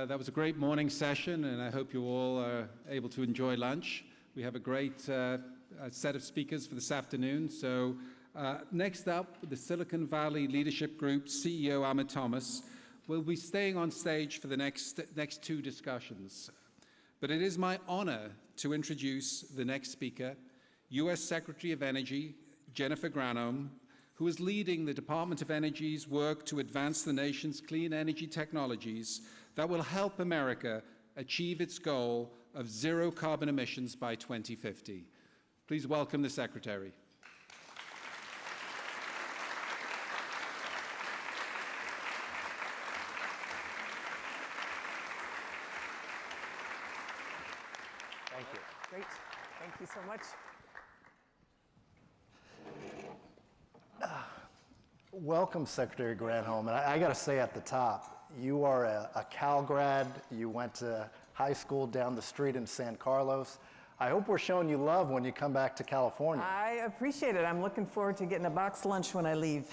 That was a great morning session, and I hope you all are able to enjoy lunch. We have a great set of speakers for this afternoon. So next up, the Silicon Valley Leadership Group CEO Ahmad Thomas will be staying on stage for the next two discussions. But it is my honor to introduce the next speaker, U.S. Secretary of Energy Jennifer Granholm, who is leading the Department of Energy's work to advance the nation's clean energy technologies that will help America achieve its goal of zero carbon emissions by 2050. Please welcome the Secretary. Thank you. Great. Thank you so much. Welcome, Secretary Granholm. And I got to say at the top, you are a Cal grad. You went to high school down the street in San Carlos. I hope we're showing you love when you come back to California. I appreciate it. I'm looking forward to getting a box lunch when I leave.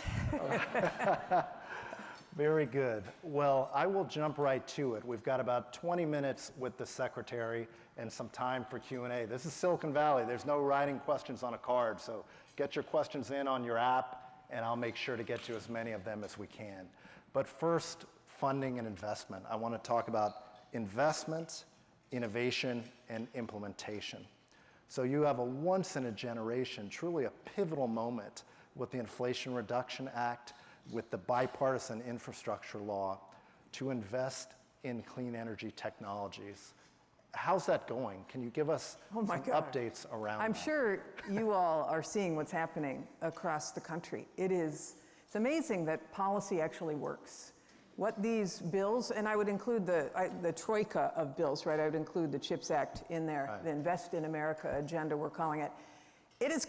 Very good. Well, I will jump right to it. We've got about 20 minutes with the Secretary and some time for Q&A. This is Silicon Valley. There's no writing questions on a card, so get your questions in on your app, and I'll make sure to get to as many of them as we can. But first, funding and investment. I want to talk about investment, innovation, and implementation. So you have a once-in-a-generation, truly a pivotal moment with the Inflation Reduction Act, with the Bipartisan Infrastructure Law, to invest in clean energy technologies. How's that going? Can you give us some updates around that? I'm sure you all are seeing what's happening across the country. It's amazing that policy actually works. What these bills, and I would include the troika of bills, right? I would include the CHIPS Act in there, right. The Invest in America agenda, we're calling it. It's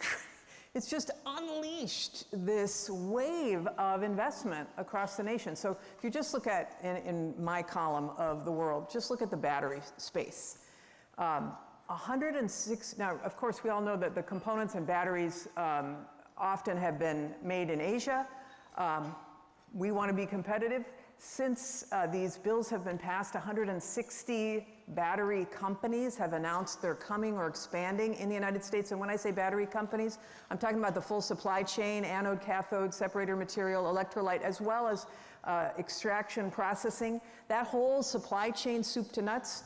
just unleashed this wave of investment across the nation. So if you just look at, in my column of the world, just look at the battery space. 106, now of course we all know that the components in batteries often have been made in Asia. We want to be competitive. Since these bills have been passed, 160 battery companies have announced they're coming or expanding in the United States. And when I say battery companies, I'm talking about the full supply chain, anode, cathode, separator material, electrolyte, as well as extraction processing. That whole supply chain, soup to nuts,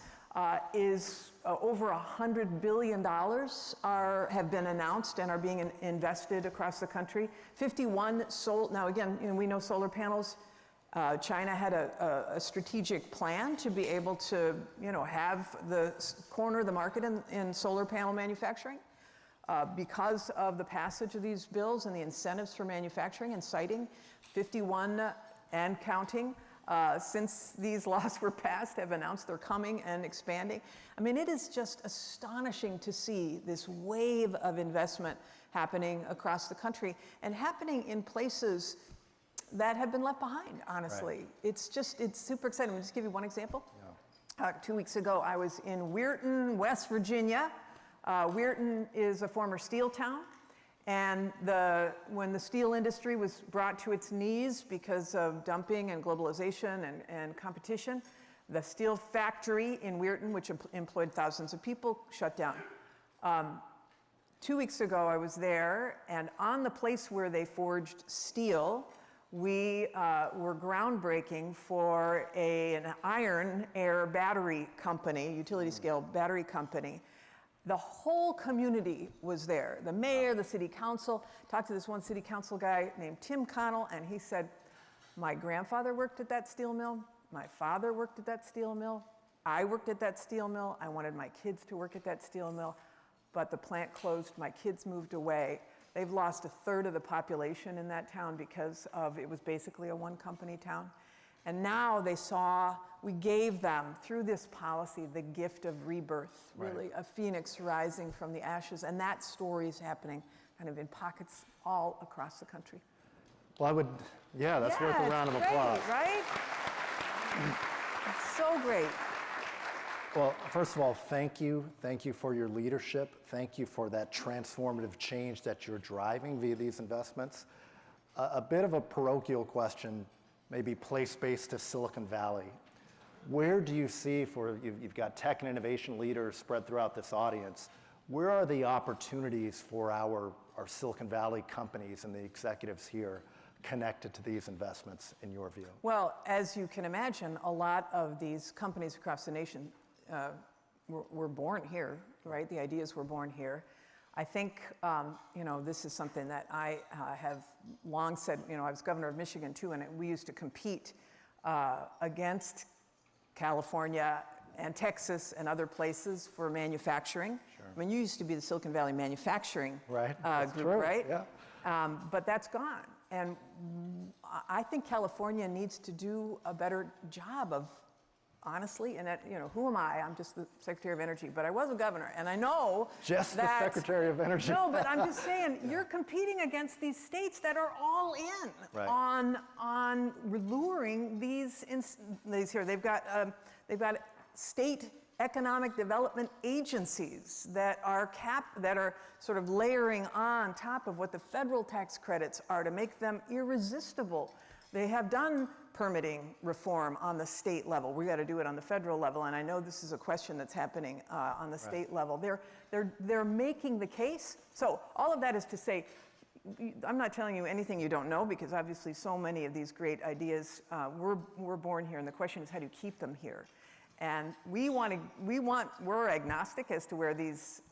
is over $100 billion have been announced and are being invested across the country. 51 now again, we know solar panels. China had a strategic plan to be able to, have corner the market in solar panel manufacturing. Because of the passage of these bills and the incentives for manufacturing and siting, 51 and counting, since these laws were passed, have announced they're coming and expanding. I mean, it is just astonishing to see this wave of investment happening across the country and happening in places that have been left behind, honestly. Right. It's super exciting. I'll just give you one example. Yeah. 2 weeks ago, I was in Weirton, West Virginia. Weirton is a former steel town. And when the steel industry was brought to its knees because of dumping and globalization and competition, the steel factory in Weirton, which employed thousands of people, shut down. 2 weeks ago, I was there, and on the place where they forged steel, we were groundbreaking for an iron air battery company, utility scale battery company. The whole community was there. The mayor, the city council. Talked to this one city council guy named Tim Connell, and he said, my grandfather worked at that steel mill. My father worked at that steel mill. I worked at that steel mill. I wanted my kids to work at that steel mill, but the plant closed. My kids moved away. They've lost a third of the population in that town because it was basically a one-company town. And now we gave them, through this policy, the gift of rebirth, really, a phoenix rising from the ashes. And that story is happening kind of in pockets all across the country. Well, that's worth a round of applause. Great, right? It's so great. Well, first of all, thank you. Thank you for your leadership. Thank you for that transformative change that you're driving via these investments. A bit of a parochial question, maybe place-based to Silicon Valley. where do you see you've got tech and innovation leaders spread throughout this audience, where are the opportunities for our Silicon Valley companies and the executives here connected to these investments in your view? Well, as you can imagine, a lot of these companies across the nation were born here, right? The ideas were born here. I think, this is something that I have long said. I was governor of Michigan too, and we used to compete against California and Texas and other places for manufacturing. Sure. I mean, you used to be the Silicon Valley manufacturing That's group, true. right? Yeah. But that's gone. And I think California needs to do a better job of, honestly, and who am I? I'm just the Secretary of Energy, but I was a governor, and I know Just that, the Secretary of Energy. No, but I'm just saying, you're competing against these states that are all in on luring these here. They've got state economic development agencies that are sort of layering on top of what the federal tax credits are to make them irresistible. They have done permitting reform on the state level. We got to do it on the federal level, and I know this is a question that's happening on the state level. They're making the case. So all of that is to say, I'm not telling you anything you don't know, because obviously so many of these great ideas were born here, and the question is, how do you keep them here? And we're agnostic as to where these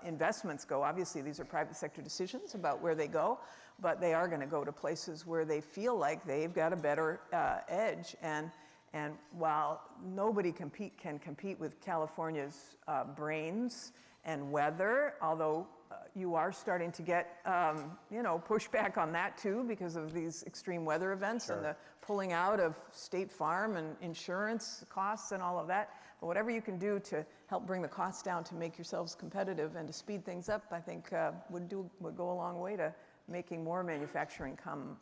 investments go. Obviously, these are private sector decisions about where they go, but they are going to go to places where they feel like they've got a better edge. And while nobody can compete with California's brains and weather, although you are starting to get pushback on that too, because of these extreme weather events. Sure. And the pulling out of State Farm and insurance costs and all of that. But whatever you can do to help bring the costs down to make yourselves competitive and to speed things up, I think would go a long way to making more manufacturing come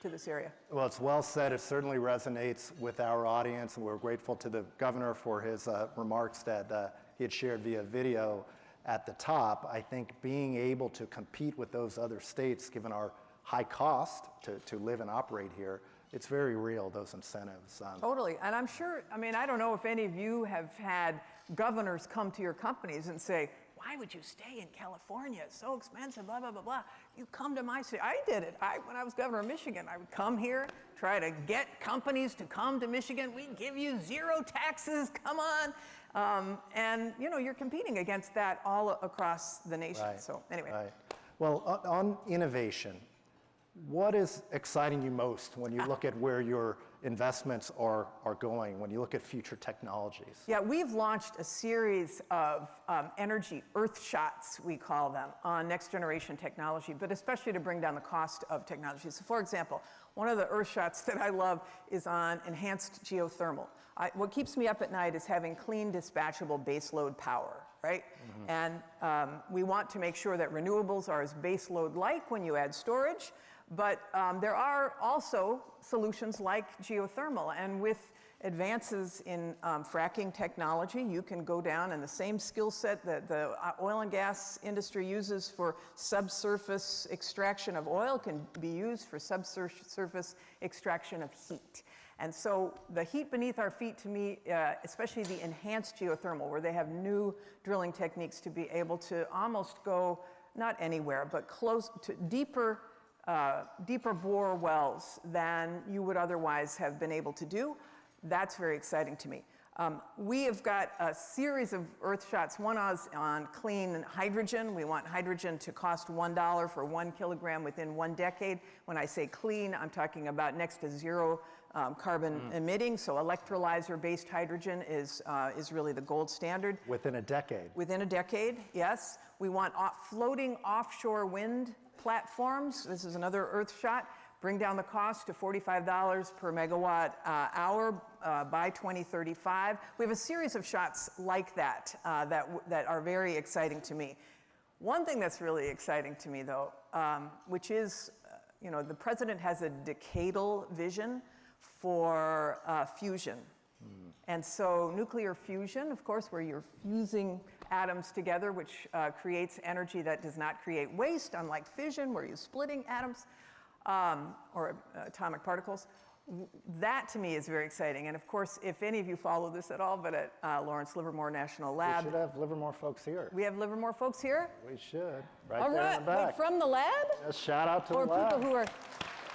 to this area. Well, it's well said. It certainly resonates with our audience, and we're grateful to the governor for his remarks that he had shared via video at the top. I think being able to compete with those other states, given our high cost to live and operate here, it's very real, those incentives. Totally, and I'm sure, I don't know if any of you have had governors come to your companies and say, why would you stay in California? It's so expensive, blah, blah, blah, blah. You come to my city. I did it. When I was governor of Michigan, I would come here, try to get companies to come to Michigan. We give you zero taxes, come on. And you're competing against that all across the nation. Right. So anyway. Right. Well, on innovation, what is exciting you most when you look at where your investments are going, when you look at future technologies? Yeah, we've launched a series of energy Earthshots, we call them, on next generation technology, but especially to bring down the cost of technology. So for example, one of the Earthshots that I love is on enhanced geothermal. What keeps me up at night is having clean, dispatchable baseload power, right? Mm-hmm. And we want to make sure that renewables are as baseload-like when you add storage, but there are also solutions like geothermal. And with advances in fracking technology, you can go down, and the same skill set that the oil and gas industry uses for subsurface extraction of oil can be used for subsurface extraction of heat. And so the heat beneath our feet, to me, especially the enhanced geothermal, where they have new drilling techniques to be able to almost go, not anywhere, but close to deeper bore wells than you would otherwise have been able to do. That's very exciting to me. We have got a series of Earthshots. One is on clean hydrogen. We want hydrogen to cost $1 for 1 kilogram within 1 decade. When I say clean, I'm talking about next to zero carbon emitting. So electrolyzer-based hydrogen is really the gold standard. Within a decade. Within a decade, yes. We want floating offshore wind platforms. This is another Earthshot. Bring down the cost to $45 per megawatt hour by 2035. We have a series of shots like that that are very exciting to me. One thing that's really exciting to me, though, which is, the president has a decadal vision for fusion. And so nuclear fusion, of course, where you're fusing atoms together, which creates energy that does not create waste, unlike fission, where you're splitting atoms or atomic particles. That to me is very exciting. And of course, if any of you follow this at all, but at Lawrence Livermore National Lab. We should have Livermore folks here. We have Livermore folks here? We should, right All there right. in the back. Wait, from the lab? Yes, shout out to Or the lab. people who are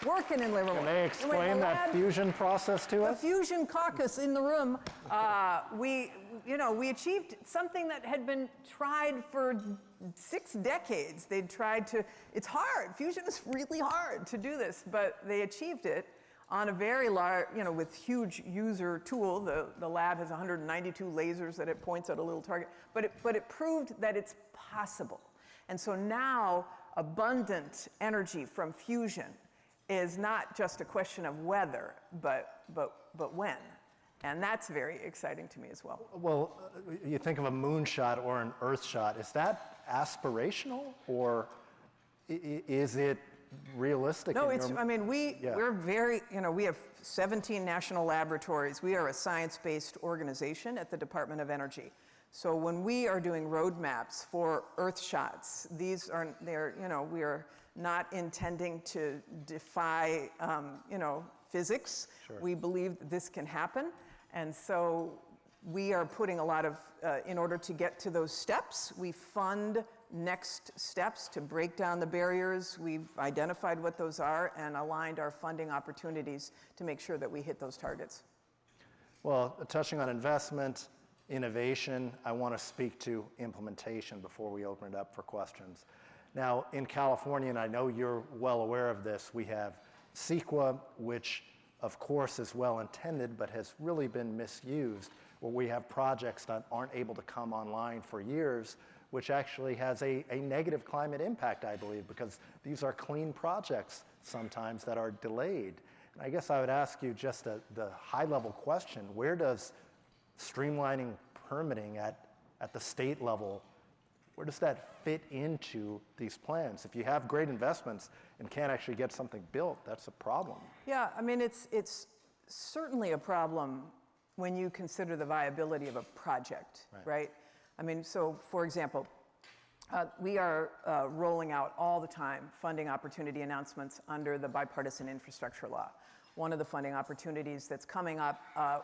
working in Livermore? Can they explain that fusion process to The us? fusion caucus in the room. We achieved something that had been tried for 6 decades. They'd tried to, it's hard. Fusion is really hard to do this, but they achieved it on a very large, with huge user tool. The lab has 192 lasers that it points at a little target, but it proved that it's possible. And so now abundant energy from fusion is not just a question of whether, but when. And that's very exciting to me as well. Well, you think of a moonshot or an Earthshot. Is that aspirational, or is it realistic? No, we're very, we have 17 national laboratories. We are a science-based organization at the Department of Energy. So when we are doing roadmaps for Earthshots, we are not intending to defy, physics. Sure. We believe that this can happen. And so we are putting a lot of, in order to get to those steps, we fund next steps to break down the barriers. We've identified what those are and aligned our funding opportunities to make sure that we hit those targets. Well, touching on investment, innovation, I want to speak to implementation before we open it up for questions. Now, in California, and I know you're well aware of this, we have CEQA, which of course is well intended, but has really been misused, where we have projects that aren't able to come online for years, which actually has a negative climate impact, I believe, because these are clean projects sometimes that are delayed. And I guess I would ask you just the high-level question: where does streamlining permitting at the state level, where does that fit into these plans? If you have great investments and can't actually get something built, that's a problem. Yeah, it's certainly a problem when you consider the viability of a project, right? So for example, we are rolling out all the time funding opportunity announcements under the Bipartisan Infrastructure Law. One of the funding opportunities that's coming up,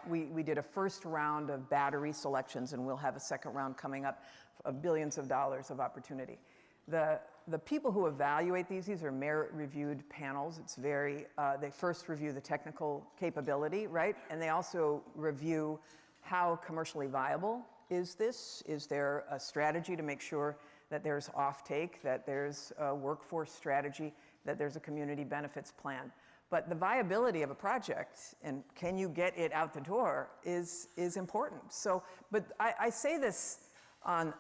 we did a first round of battery selections, and we'll have a second round coming up of billions of dollars of opportunity. The people who evaluate these are merit-reviewed panels. It's they first review the technical capability, right? And they also review how commercially viable is this? Is there a strategy to make sure that there's offtake, that there's a workforce strategy, that there's a community benefits plan? But the viability of a project and can you get it out the door is important. So, but I say this on,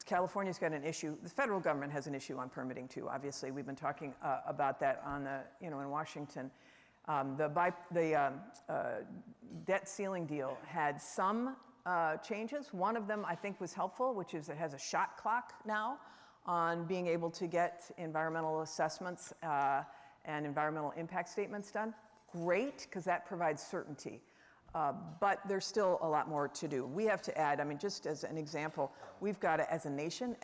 California's got an issue. The federal government has an issue on permitting too. Obviously, we've been talking about that on the, in Washington. The debt ceiling deal had some changes. One of them I think was helpful, which is it has a shot clock now on being able to get environmental assessments and environmental impact statements done. Great, because that provides certainty. But there's still a lot more to do. We have to add, just as an example, we've got to, as a nation,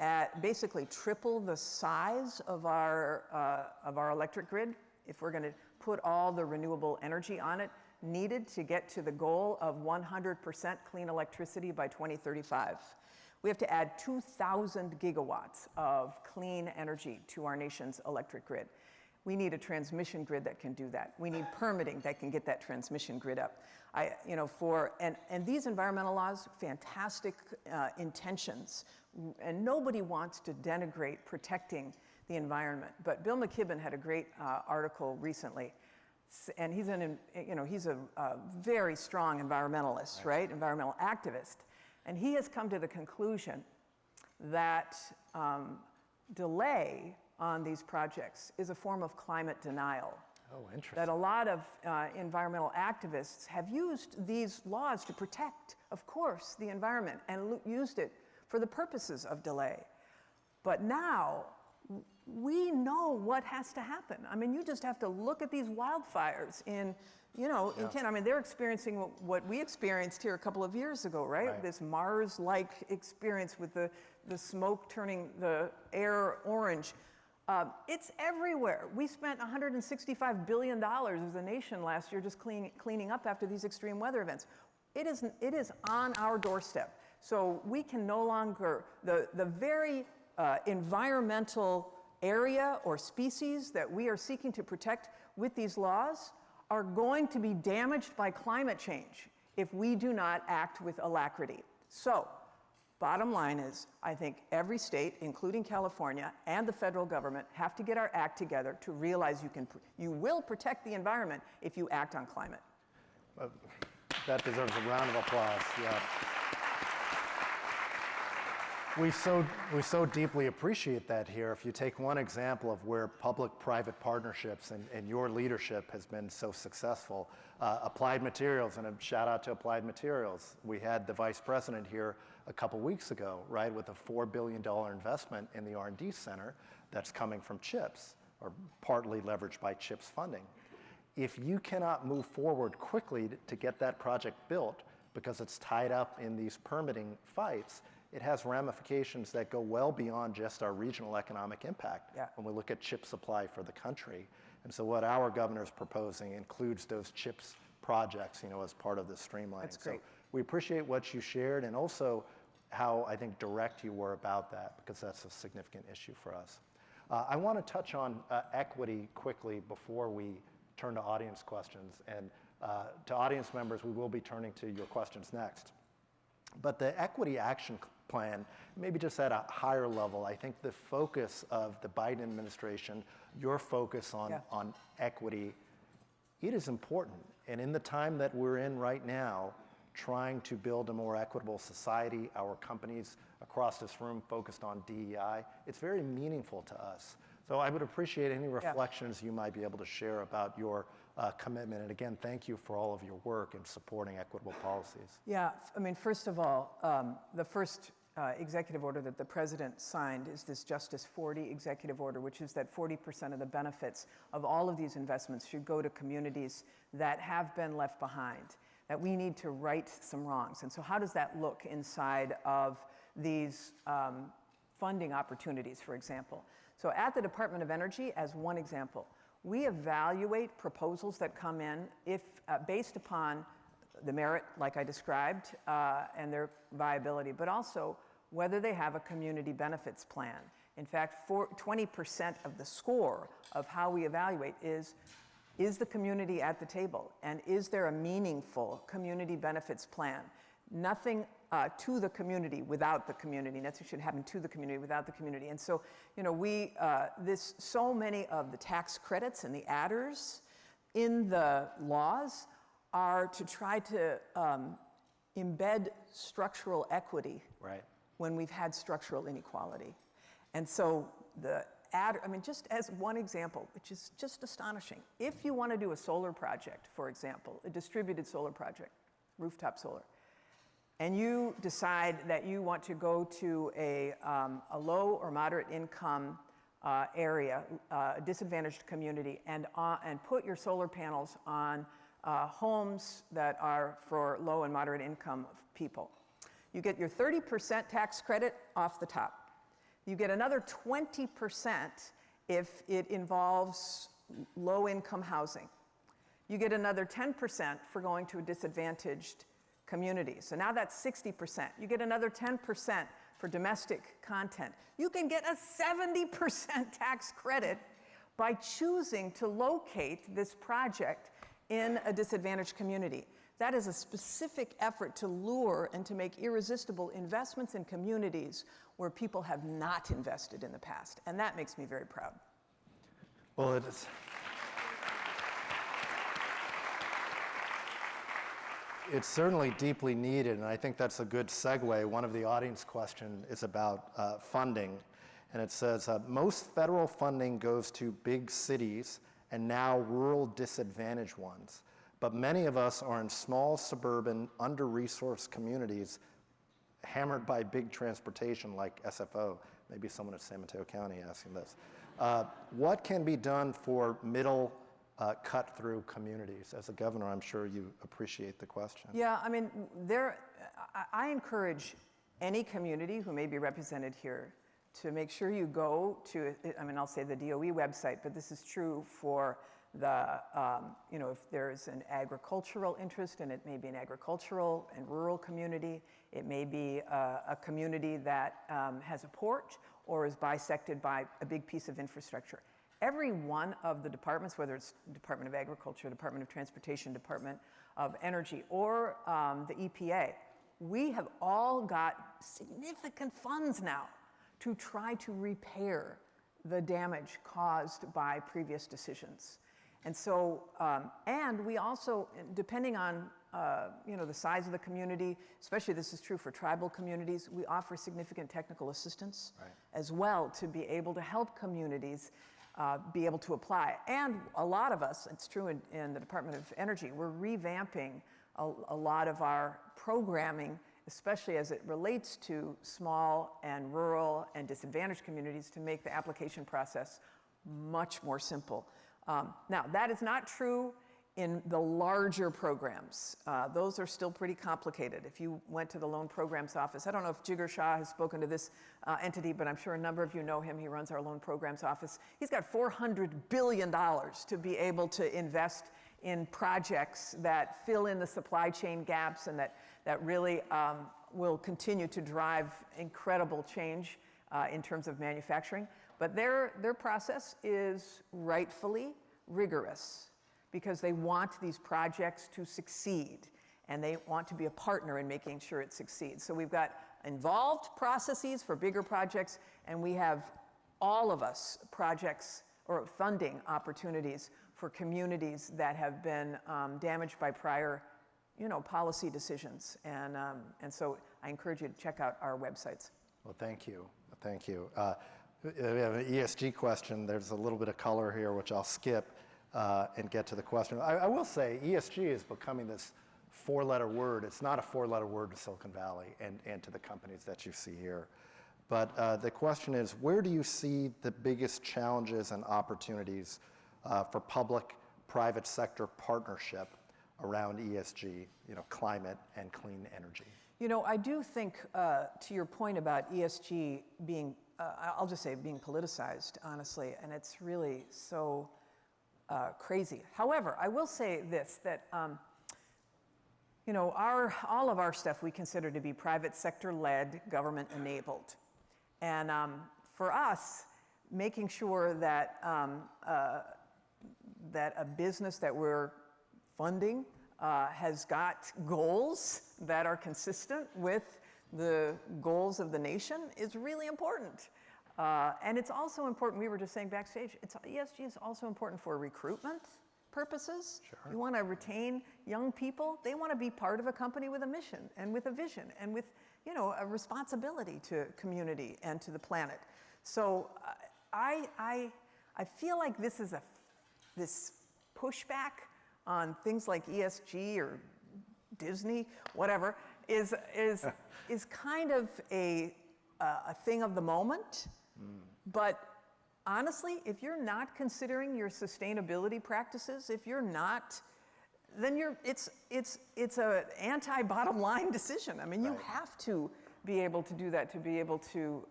basically triple the size of our electric grid if we're going to put all the renewable energy on it needed to get to the goal of 100% clean electricity by 2035. We have to add 2,000 gigawatts of clean energy to our nation's electric grid. We need a transmission grid that can do that. We need permitting that can get that transmission grid up. And these environmental laws, fantastic intentions, and nobody wants to denigrate protecting the environment. But Bill McKibben had a great article recently, and he's a very strong environmentalist, right? Environmental activist, and he has come to the conclusion that delay on these projects is a form of climate denial. Oh, interesting. That a lot of environmental activists have used these laws to protect, of course, the environment and used it for the purposes of delay. But now, we know what has to happen. You just have to look at these wildfires in Kent. They're experiencing what we experienced here a couple of years ago, right? This Mars-like experience with the smoke turning the air orange. It's everywhere. We spent $165 billion as a nation last year just cleaning up after these extreme weather events. It is on our doorstep. So we can no longer, the very environmental area or species that we are seeking to protect with these laws are going to be damaged by climate change if we do not act with alacrity. So, bottom line is, I think every state, including California and the federal government, have to get our act together to realize you will protect the environment if you act on climate. That deserves a round of applause. Yeah. We so deeply appreciate that here. If you take one example of where public-private partnerships and your leadership has been so successful, Applied Materials, and a shout out to Applied Materials. We had the vice president here a couple weeks ago, right, with a $4 billion investment in the R&D center that's coming from CHIPS, or partly leveraged by CHIPS funding. If you cannot move forward quickly to get that project built because it's tied up in these permitting fights, it has ramifications that go well beyond just our regional economic impact when we look at chip supply for the country. And so what our governor is proposing includes those CHIPS projects, as part of the streamlining. That's great. So we appreciate what you shared and also how I think direct you were about that, because that's a significant issue for us. I want to touch on equity quickly before we turn to audience questions. And to audience members, we will be turning to your questions next. But the equity action plan, maybe just at a higher level, I think the focus of the Biden administration, your focus on equity, it is important. And in the time that we're in right now, trying to build a more equitable society, our companies across this room focused on DEI, it's very meaningful to us. So I would appreciate any reflections you might be able to share about your commitment. And again, thank you for all of your work in supporting equitable policies. Yeah, I mean, first of all, the first executive order that the president signed is this Justice 40 executive order, which is that 40% of the benefits of all of these investments should go to communities that have been left behind, that we need to right some wrongs. And so how does that look inside of these funding opportunities, for example? So at the Department of Energy, as one example, we evaluate proposals that come in if based upon the merit, like I described, and their viability, but also whether they have a community benefits plan. In fact, 20% of the score of how we evaluate is the community at the table, and is there a meaningful community benefits plan? Nothing to the community without the community. Nothing should happen to the community without the community. And so, so many of the tax credits and the adders in the laws are to try to embed structural equity when we've had structural inequality. And so just as one example, which is just astonishing, if you want to do a solar project, for example, a distributed solar project, rooftop solar, and you decide that you want to go to a low or moderate income area, a disadvantaged community, and put your solar panels on homes that are for low and moderate income people. You get your 30% tax credit off the top. You get another 20% if it involves low income housing. You get another 10% for going to a disadvantaged community. So now that's 60%. You get another 10% for domestic content. You can get a 70% tax credit by choosing to locate this project in a disadvantaged community. That is a specific effort to lure and to make irresistible investments in communities where people have not invested in the past. And that makes me very proud. Well, it is. It's certainly deeply needed, and I think that's a good segue. One of the audience questions is about funding, and it says, most federal funding goes to big cities and now rural disadvantaged ones, but many of us are in small, suburban, under-resourced communities hammered by big transportation like SFO. Maybe someone in San Mateo County asking this. What can be done for middle cut-through communities? As a governor, I'm sure you appreciate the question. Yeah, I mean, I encourage any community who may be represented here to make sure you go to, I mean, I'll say the DOE website, but this is true for the, if there's an agricultural interest, and it may be an agricultural and rural community, it may be a community that has a port or is bisected by a big piece of infrastructure. Every one of the departments, whether it's Department of Agriculture, Department of Transportation, Department of Energy, or the EPA, we have all got significant funds now to try to repair the damage caused by previous decisions. And so, and we also, depending on the size of the community, especially this is true for tribal communities, we offer significant technical assistance as well to be able to help communities be able to apply. And a lot of us, it's true in the Department of Energy, we're revamping a lot of our programming, especially as it relates to small and rural and disadvantaged communities, to make the application process much more simple. Now, that is not true in the larger programs. Those are still pretty complicated. If you went to the Loan Programs Office, I don't know if Jigar Shah has spoken to this entity, but I'm sure a number of you know him. He runs our Loan Programs Office. He's got $400 billion to be able to invest in projects that fill in the supply chain gaps and that really will continue to drive incredible change in terms of manufacturing. But their process is rightfully rigorous because they want these projects to succeed and they want to be a partner in making sure it succeeds. So we've got involved processes for bigger projects, and we have all of us projects or funding opportunities for communities that have been damaged by prior policy decisions. And so I encourage you to check out our websites. Well, thank you. Thank you. We have an ESG question. There's a little bit of color here, which I'll skip and get to the question. I will say ESG is becoming this four-letter word. It's not a four-letter word to Silicon Valley and to the companies that you see here. But the question is, where do you see the biggest challenges and opportunities for public-private sector partnership around ESG, climate and clean energy? I do think, to your point about ESG being, I'll just say being politicized, honestly, and it's really so crazy. However, I will say this, that all of our stuff we consider to be private sector-led, government-enabled. And for us, making sure that that a business that we're funding has got goals that are consistent with the goals of the nation is really important. And it's also important, we were just saying backstage, ESG is also important for recruitment purposes. Sure. You want to retain young people. They want to be part of a company with a mission and with a vision and with a responsibility to community and to the planet. So I feel like this is this pushback on things like ESG or Disney, whatever, is kind of a thing of the moment. But honestly, if you're not considering your sustainability practices, if you're not, then it's an anti-bottom line decision. I mean, you have to be able to do that to be able to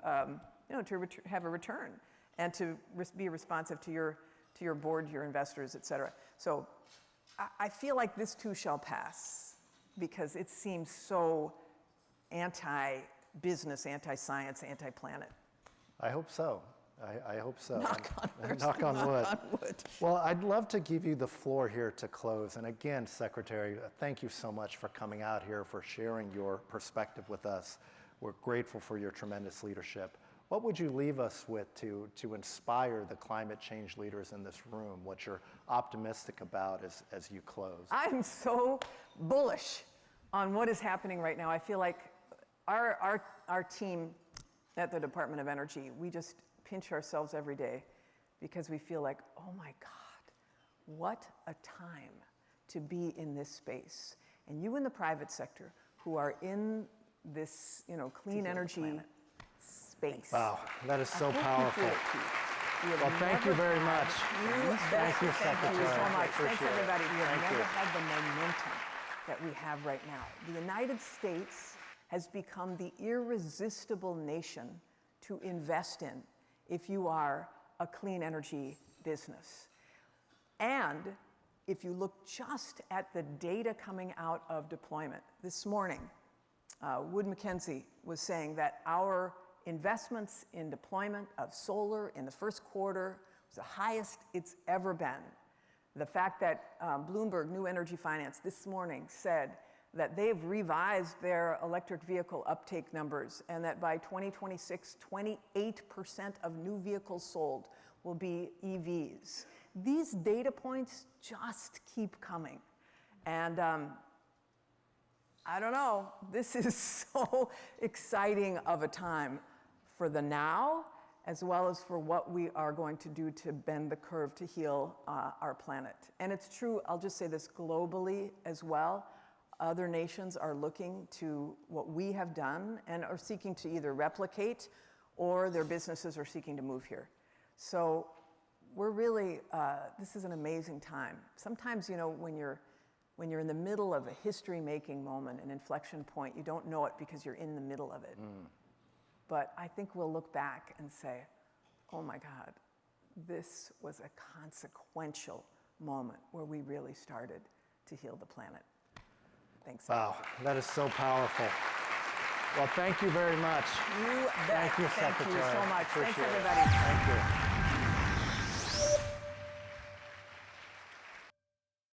have a return and to be responsive to your board, your investors, et cetera. So I feel like this too shall pass because it seems so anti-business, anti-science, anti-planet. I hope so. I hope so. Knock on wood. Well, I'd love to give you the floor here to close. And again, Secretary, thank you so much for coming out here, for sharing your perspective with us. We're grateful for your tremendous leadership. What would you leave us with to inspire the climate change leaders in this room, what you're optimistic about as you close? I'm so bullish on what is happening right now. I feel like our team at the Department of Energy, we just pinch ourselves every day because we feel like, oh my God, what a time to be in this space. And you in the private sector who are in this, clean energy space. Wow, that is so powerful. Well, thank you very much. Thank you, Secretary. Thank you so much. Appreciate Thanks, everybody. We have Thank never you. had the momentum that we have right now. The United States has become the irresistible nation to invest in if you are a clean energy business. And if you look just at the data coming out of deployment, this morning, Wood Mackenzie was saying that our investments in deployment of solar in the first quarter was the highest it's ever been. The fact that Bloomberg New Energy Finance this morning said that they've revised their electric vehicle uptake numbers and that by 2026, 28% of new vehicles sold will be EVs. These data points just keep coming. And I don't know, this is so exciting of a time for the now, as well as for what we are going to do to bend the curve to heal our planet. And it's true, I'll just say this globally as well. Other nations are looking to what we have done and are seeking to either replicate or their businesses are seeking to move here. So we're really, this is an amazing time. Sometimes, you know, when you're in the middle of a history-making moment, an inflection point, you don't know it because you're in the middle of it. But I think we'll look back and say, oh my God, this was a consequential moment where we really started to heal the planet. Thanks. Wow, that is so powerful. Well, thank you very much. You bet. Thank you, Secretary. Thank you so much. Appreciate Thanks, it. everybody. Thank you.